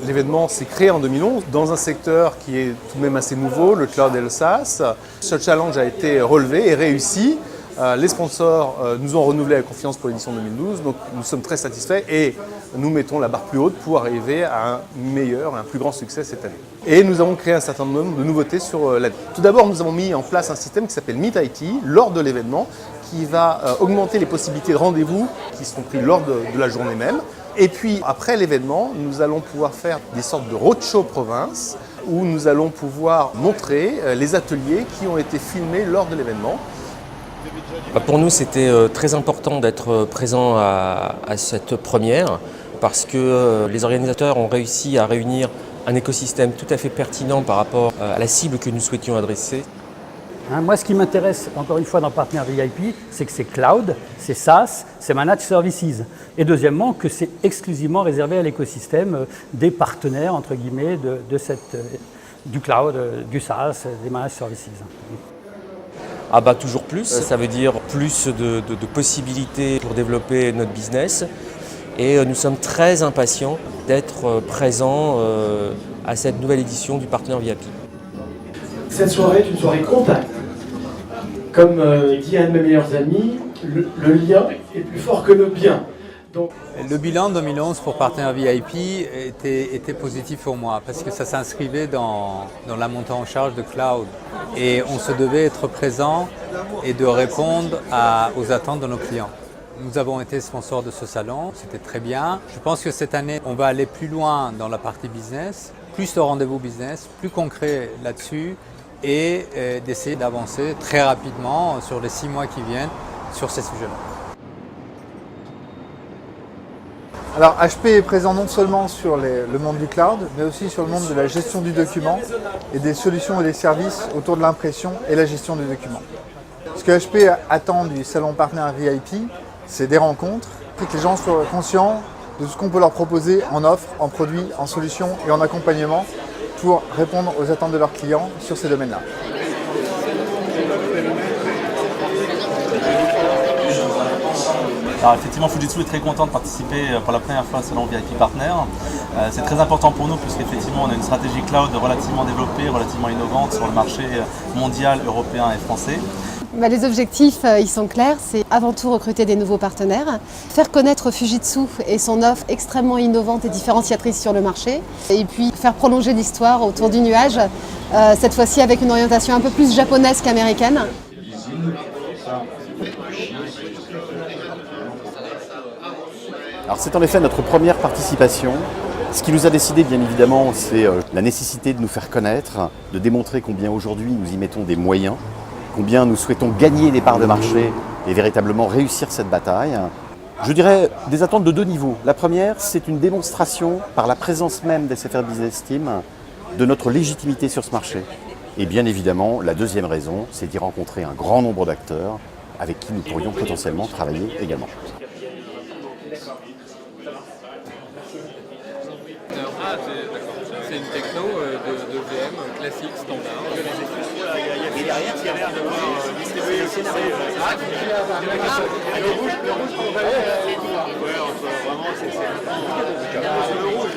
L'événement s'est créé en 2011 dans un secteur qui est tout de même assez nouveau, le cloud et le SaaS. Ce challenge a été relevé et réussi. Les sponsors nous ont renouvelé la confiance pour l'édition 2012, donc nous sommes très satisfaits et nous mettons la barre plus haute pour arriver à un meilleur, un plus grand succès cette année. Et nous avons créé un certain nombre de nouveautés sur l'année. Tout d'abord, nous avons mis en place un système qui s'appelle Meet IT lors de l'événement, qui va augmenter les possibilités de rendez-vous qui seront pris lors de la journée même. Et puis après l'événement, nous allons pouvoir faire des sortes de roadshow province où nous allons pouvoir montrer les ateliers qui ont été filmés lors de l'événement. Pour nous, c'était très important d'être présent à cette première parce que les organisateurs ont réussi à réunir un écosystème tout à fait pertinent par rapport à la cible que nous souhaitions adresser. Moi, ce qui m'intéresse, encore une fois, dans Partner VIP, c'est que c'est cloud, c'est SaaS, c'est Managed Services. Et deuxièmement, que c'est exclusivement réservé à l'écosystème des partenaires, entre guillemets, du cloud, du SaaS, des Managed Services. Toujours plus, ça veut dire plus de possibilités pour développer notre business. Et nous sommes très impatients d'être présents à cette nouvelle édition du Partner VIP. Cette soirée est une soirée contact. Comme dit un de mes meilleurs amis, le lien est plus fort que le bien. Donc, le bilan 2011 pour Partner VIP était positif pour moi parce que ça s'inscrivait dans la montée en charge de cloud. Et on se devait être présent et de répondre aux attentes de nos clients. Nous avons été sponsors de ce salon, c'était très bien. Je pense que cette année, on va aller plus loin dans la partie business, plus de rendez-vous business, plus concret là-dessus et d'essayer d'avancer très rapidement sur les 6 mois qui viennent sur ces sujets-là. Alors HP est présent non seulement sur le monde du cloud, mais aussi sur le monde de la gestion du document et des solutions et des services autour de l'impression et la gestion du document. Ce que HP attend du salon Partner VIP, c'est des rencontres, que les gens soient conscients de ce qu'on peut leur proposer en offre, en produits, en solutions et en accompagnement pour répondre aux attentes de leurs clients sur ces domaines-là. Alors effectivement, Fujitsu est très content de participer pour la première fois au salon VIP Partner. C'est très important pour nous puisqu'effectivement on a une stratégie cloud relativement développée, relativement innovante sur le marché mondial, européen et français. Les objectifs, ils sont clairs, c'est avant tout recruter des nouveaux partenaires, faire connaître Fujitsu et son offre extrêmement innovante et différenciatrice sur le marché, et puis faire prolonger l'histoire autour du nuage, cette fois-ci avec une orientation un peu plus japonaise qu'américaine. Alors c'est en effet notre première participation. Ce qui nous a décidé, bien évidemment, c'est la nécessité de nous faire connaître, de démontrer combien aujourd'hui nous y mettons des moyens, combien nous souhaitons gagner des parts de marché et véritablement réussir cette bataille. Je dirais des attentes de 2 niveaux. La première, c'est une démonstration par la présence même des SFR Business Team de notre légitimité sur ce marché. Et bien évidemment, la deuxième raison, c'est d'y rencontrer un grand nombre d'acteurs avec qui nous pourrions potentiellement travailler également. C'est une techno de VM classique, standard. Et derrière, il y a l'air d'avoir distribué le scénario. Le rouge pour vraiment, c'est le rouge.